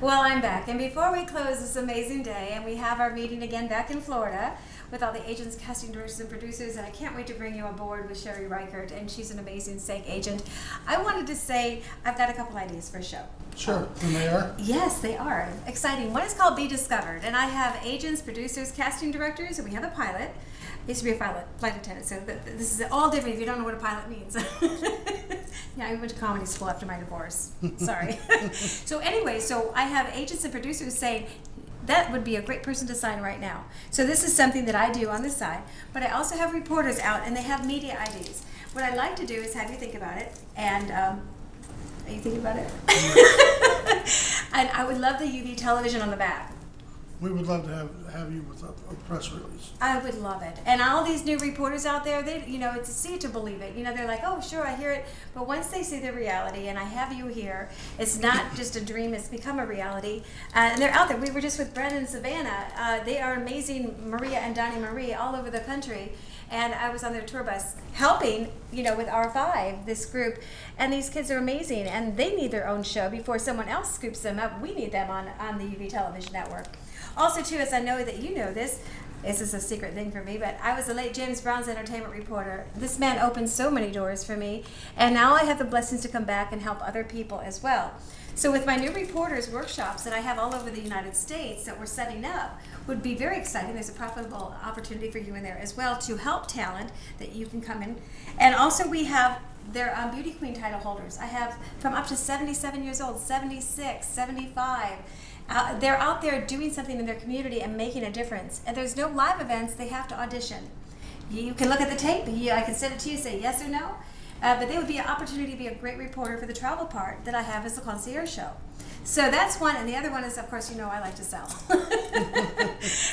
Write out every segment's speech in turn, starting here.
Well, I'm back. And before we close this amazing day, and we have our meeting again back in Florida with all the agents, casting directors, and producers, and I can't wait to bring you aboard with Sherry Reichert, and she's an amazing SAG agent. I wanted to say I've got a couple ideas for a show. Sure, and they are? Yes, they are. Exciting. One is called Be Discovered, and I have agents, producers, casting directors, and we have a pilot. I used to be a flight attendant, so this is all different if you don't know what a pilot means. Yeah, I went to comedy school after my divorce. Sorry. So anyway, so I have agents and producers saying, that would be a great person to sign right now. So this is something that I do on the side, but I also have reporters out, and they have media IDs. What I like to do is have you think about it, and are you thinking about it? And I would love the UV television on the back. We would love to have you with a press release. I would love it. And all these new reporters out there, they, it's to see it to believe it. They're like, oh, sure, I hear it. But once they see the reality, and I have you here, it's not just a dream, it's become a reality. And they're out there. We were just with Brennan and Savannah. They are amazing, Maria and Donnie Marie, all over the country. And I was on their tour bus helping, with R5, this group. And these kids are amazing. And they need their own show before someone else scoops them up. We need them on the UV Television Network. Also, too, as I know that you know this is a secret thing for me, but I was the late James Brown's entertainment reporter. This man opened so many doors for me, and now I have the blessings to come back and help other people as well. So with my new reporters workshops that I have all over the United States that we're setting up, would be very exciting. There's a profitable opportunity for you in there as well to help talent that you can come in. And also we have their beauty queen title holders. I have from up to 77 years old, 76, 75. They're out there doing something in their community and making a difference. And there's no live events, they have to audition. You can look at the tape, I can send it to you, say yes or no. But they would be an opportunity to be a great reporter for the travel part that I have as the concierge show. So that's one, and the other one is, of course, I like to sell.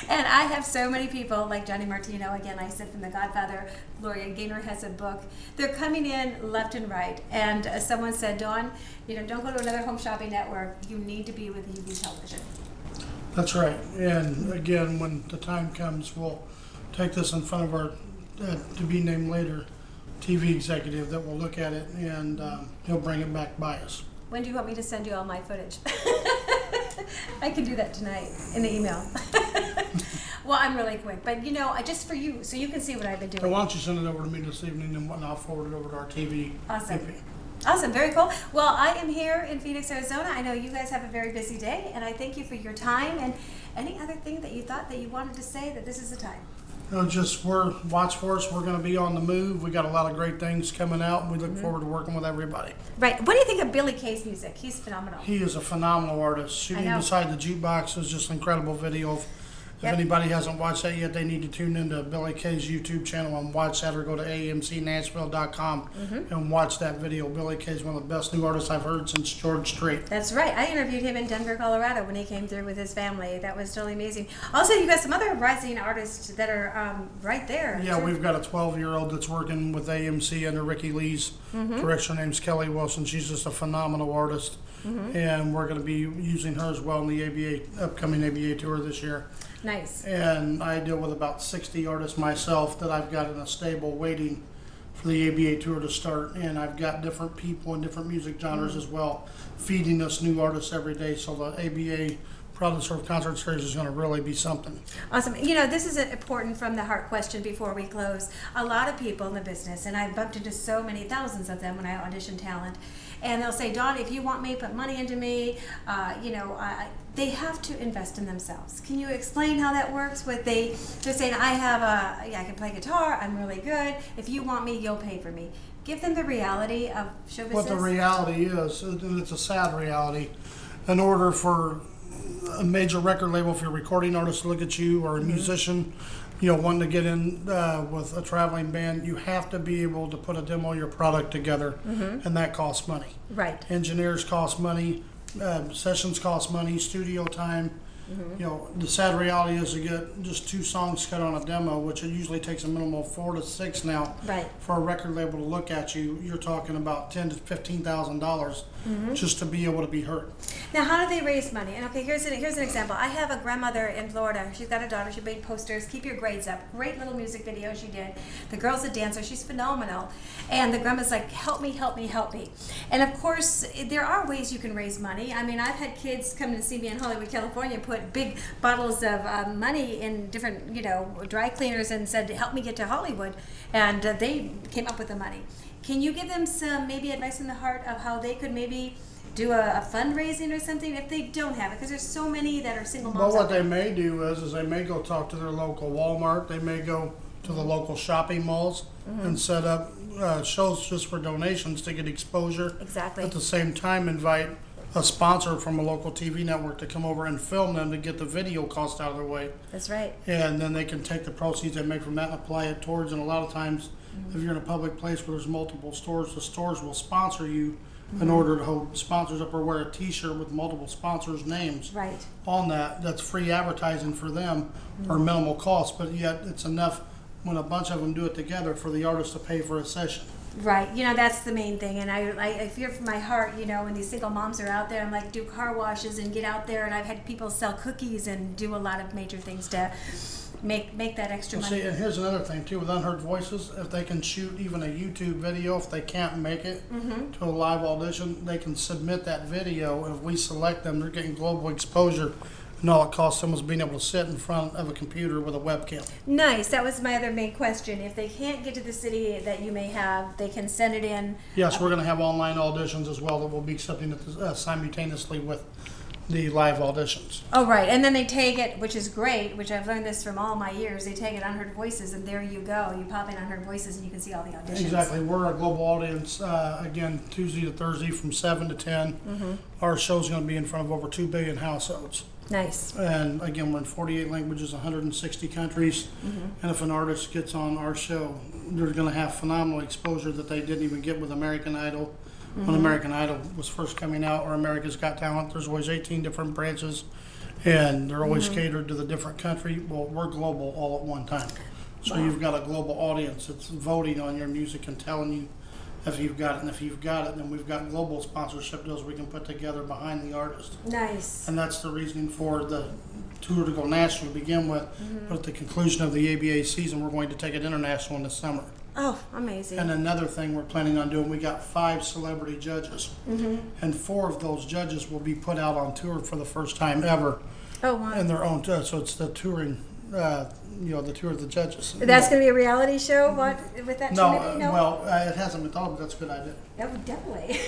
And I have so many people, like Johnny Martino, again, I said from The Godfather, Gloria Gaynor has a book. They're coming in left and right. And someone said, Dawn, don't go to another home shopping network. You need to be with UV Television. That's right. And again, when the time comes, we'll take this in front of our, to be named later, TV executive that will look at it, and he'll bring it back by us. When do you want me to send you all my footage? I can do that tonight in the email. Well, I'm really quick, but just for you, so you can see what I've been doing. So why don't you send it over to me this evening, and I'll forward it over to our TV. Awesome. VP. Awesome, very cool. Well, I am here in Phoenix, Arizona. I know you guys have a very busy day, and I thank you for your time. And any other thing that you thought that you wanted to say, that this is the time? Watch for us. We're going to be on the move. We got a lot of great things coming out, and we look forward to working with everybody. Right. What do you think of Billy Kay's music? He's phenomenal. He is a phenomenal artist. Shooting Beside the Jukebox is just an incredible video. If anybody hasn't watched that yet, they need to tune into Billy Kay's YouTube channel and watch that, or go to amcnashville.com and watch that video. Billy Kay's one of the best new artists I've heard since George Strait. That's right. I interviewed him in Denver, Colorado when he came through with his family. That was totally amazing. Also, you got some other rising artists that are right there. Yeah, we've got a 12-year-old that's working with AMC under Ricky Lee's direction. Her name's Kelly Wilson. She's just a phenomenal artist. And we're going to be using her as well in the upcoming ABA tour this year. Nice. And I deal with about 60 artists myself that I've got in a stable waiting for the ABA tour to start. And I've got different people in different music genres as well, feeding us new artists every day. So the ABA Proud to Serve concert series is going to really be something. Awesome. This is important from the heart question before we close. A lot of people in the business, and I've bumped into so many thousands of them when I audition talent, and they'll say, Dawn, if you want me, put money into me. They have to invest in themselves. Can you explain how that works? They're saying, I can play guitar, I'm really good. If you want me, you'll pay for me. Give them the reality of show business. What the reality is, and it's a sad reality, in order for a major record label, if you're a recording artist, to look at you, or a musician, wanting to get in with a traveling band, you have to be able to put a demo of your product together, and that costs money. Right. Engineers cost money, sessions cost money, studio time, You know, the sad reality is to get just 2 songs cut on a demo, which it usually takes a minimum of 4 to 6 now. Right. For a record label to look at you, you're talking about $10,000 to $15,000 just to be able to be heard. Now, how do they raise money? And okay, here's an example. I have a grandmother in Florida. She's got a daughter. She made posters. Keep your grades up. Great little music video she did. The girl's a dancer. She's phenomenal. And the grandma's like, help me, help me, help me. And of course, there are ways you can raise money. I mean, I've had kids come to see me in Hollywood, California, put big bottles of money in different, dry cleaners and said, help me get to Hollywood. And they came up with the money. Can you give them some maybe advice in the heart of how they could maybe do a fundraising or something if they don't have it? Because there's so many that are single moms. Well, what they may do is they may go talk to their local Walmart. They may go to the local shopping malls and set up shows just for donations to get exposure. Exactly. At the same time, invite a sponsor from a local TV network to come over and film them to get the video cost out of their way. That's right. And then they can take the proceeds they make from that and apply it towards. And a lot of times, if you're in a public place where there's multiple stores, the stores will sponsor you in order to hold sponsors up or wear a T-shirt with multiple sponsors' names Right. on that. That's free advertising for them or minimal cost, but yet it's enough when a bunch of them do it together for the artist to pay for a session. Right, that's the main thing, and I fear from my heart, when these single moms are out there, I'm like, do car washes and get out there, and I've had people sell cookies and do a lot of major things to make that extra money. See, and here's another thing too with Unheard Voices. If they can shoot even a YouTube video, if they can't make it to a live audition, they can submit that video, and if we select them, they're getting global exposure. And all it costs them is being able to sit in front of a computer with a webcam. Nice. That was my other main question. If they can't get to the city that you may have, they can send it in. Yes, we're going to have online auditions as well that we'll be accepting it simultaneously with the live auditions. Oh, right. And then they take it, which is great, which I've learned this from all my years. They take it Unheard Voices, and there you go. You pop in Unheard Voices, and you can see all the auditions. Exactly. We're a global audience, again, Tuesday to Thursday from 7 to 10. Our show's going to be in front of over 2 billion households. Nice. And again, we're in 48 languages, 160 countries. And if an artist gets on our show, they're going to have phenomenal exposure that they didn't even get with American Idol. When American Idol was first coming out, or America's Got Talent, there's always 18 different branches, and they're always catered to the different country. Well, we're global all at one time. So you've got a global audience that's voting on your music and telling you if you've got it. And if you've got it, then we've got global sponsorship deals we can put together behind the artist. Nice. And that's the reasoning for the tour to go national to begin with. But at the conclusion of the ABA season, we're going to take it international in the summer. Oh, amazing. And another thing we're planning on doing, we got 5 celebrity judges. And 4 of those judges will be put out on tour for the first time ever Oh, wow. in their own tour. So it's the touring, the tour of the judges. That's going to be a reality show with that No, Trinity? No? well, it hasn't been thought, but that's a good idea. That would definitely.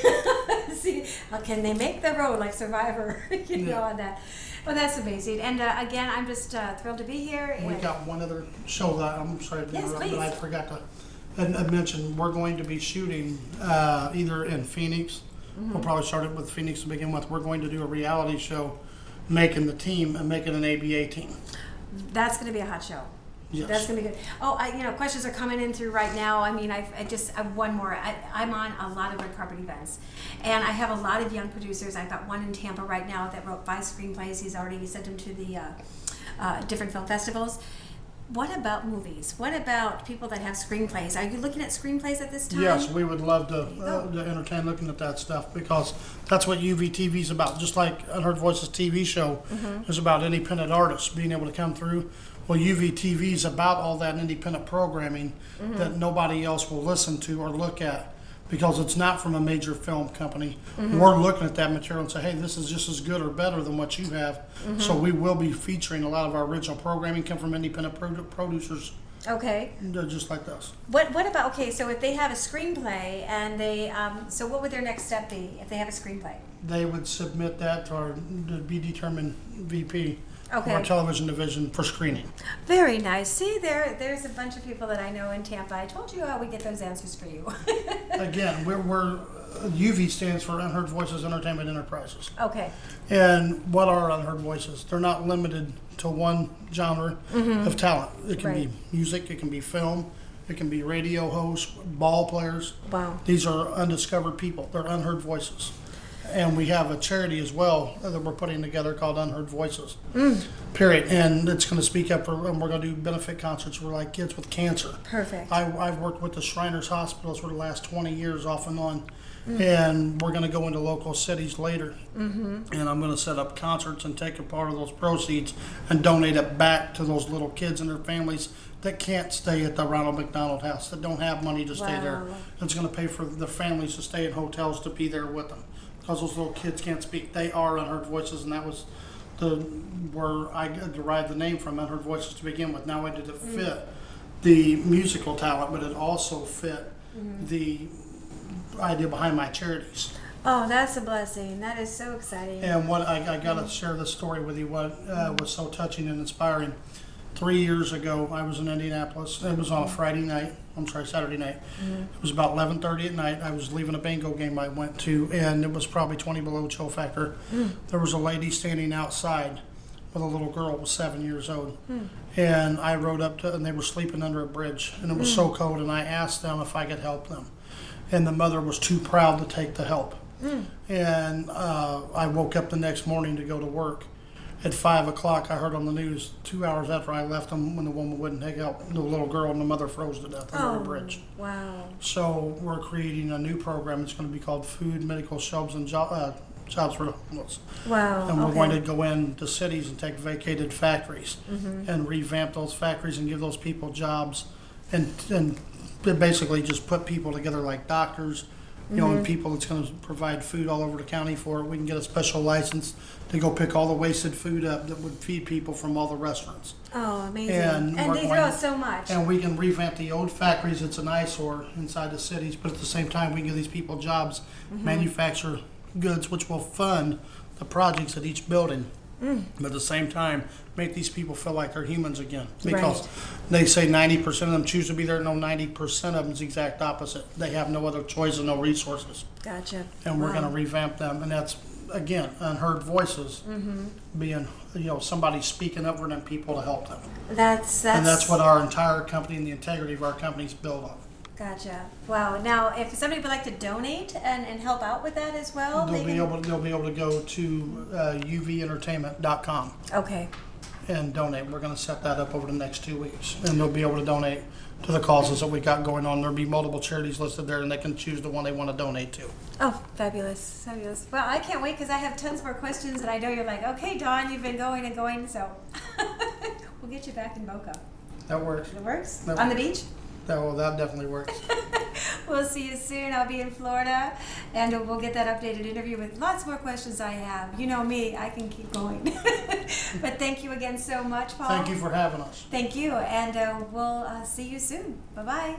See, can they make the road like Survivor, on that? Well, that's amazing. And again, I'm just thrilled to be here. We got one other show that I'm sorry to Yes, interrupt, but I please. forgot to mention. We're going to be shooting either in Phoenix. We'll probably start it with Phoenix to begin with. We're going to do a reality show, making the team and making an ABA team. That's going to be a hot show. Yes. That's going to be good. Oh, questions are coming in through right now. I mean, I one more. I'm on a lot of red carpet events, and I have a lot of young producers. I've got one in Tampa right now that wrote 5 screenplays. He's already sent them to the different film festivals. What about movies? What about people that have screenplays? Are you looking at screenplays at this time? Yes, we would love to entertain looking at that stuff because that's what UVTV is about. Just like Unheard Voices TV show is about independent artists being able to come through. Well, UVTV is about all that independent programming that nobody else will listen to or look at because it's not from a major film company. We're looking at that material and say, hey, this is just as good or better than what you have. So we will be featuring a lot of our original programming come from independent producers. Okay. They're just like us. What about, okay, so if they have a screenplay and they, so what would their next step be if they have a screenplay? They would submit that to our to be determined VP of Okay. our television division for screening. Very nice. See, there's a bunch of people that I know in Tampa. I told you how we get those answers for you. Again, we're UV stands for Unheard Voices Entertainment Enterprises. Okay. And what are Unheard Voices? They're not limited to one genre of talent. It can Right. be music, it can be film, it can be radio hosts, ball players. Wow. These are undiscovered people. They're unheard voices. And we have a charity as well that we're putting together called Unheard Voices. Period. And it's going to speak up for, and we're going to do benefit concerts for like kids with cancer. Perfect. I've worked with the Shriners Hospitals for the last 20 years off and on. And we're going to go into local cities later. And I'm going to set up concerts and take a part of those proceeds and donate it back to those little kids and their families that can't stay at the Ronald McDonald House, that don't have money to stay there. Wow. It's going to pay for the families to stay in hotels to be there with them. Because those little kids can't speak. They are Unheard Voices, and that was where I derived the name from, Unheard Voices, to begin with. Not only did it fit the musical talent, but it also fit the idea behind my charities. Oh, that's a blessing. That is so exciting. And what I got to share this story with you, what was so touching and inspiring. 3 years ago, I was in Indianapolis. It was on a Saturday night. It was about 11:30 at night. I was leaving a bingo game I went to, and it was probably 20 below chill factor. There was a lady standing outside with a little girl who was 7 years old. And I rode up to, and they were sleeping under a bridge, and it was so cold, and I asked them if I could help them. And the mother was too proud to take the help. And I woke up the next morning to go to work. At 5 o'clock, I heard on the news 2 hours after I left them, when the woman wouldn't take help, the little girl and the mother froze to death under a bridge. Wow. So we're creating a new program. It's going to be called Food, Medical Shelves, and Jobs for the Homeless. Wow. And we're going to go into cities and take vacated factories and revamp those factories and give those people jobs, and basically just put people together like doctors, and people that's going to provide food all over the county for it. We can get a special license to go pick all the wasted food up that would feed people from all the restaurants. Oh, amazing. And And we're they going throw to- so much. And we can revamp the old factories. It's an eyesore inside the cities, but at the same time, we can give these people jobs, manufacture goods, which will fund the projects at each building. But at the same time, make these people feel like they're humans again. Because Right. they say 90% of them choose to be there. No, 90% of them is the exact opposite. They have no other choice and no resources. Gotcha. And we're Wow. going to revamp them. And that's, again, Unheard Voices, being, somebody speaking up for them people to help them. That's And that's what our entire company and the integrity of our company is built on. Gotcha. Wow. Now, if somebody would like to donate and help out with that as well, They'll be able to go to uventertainment.com Okay. and donate. We're going to set that up over the next 2 weeks, and they'll be able to donate to the causes that we got going on. There'll be multiple charities listed there, and they can choose the one they want to donate to. Oh, fabulous, fabulous. Well, I can't wait because I have tons more questions, and I know you're like, okay, Dawn, you've been going and going, so we'll get you back in Boca. That works. It works? That On the works. beach? That definitely works. We'll see you soon. I'll be in Florida, and we'll get that updated interview with lots more questions I have. You know me, I can keep going. But thank you again so much, Paul. Thank you for having us. Thank you, and we'll see you soon. Bye-bye.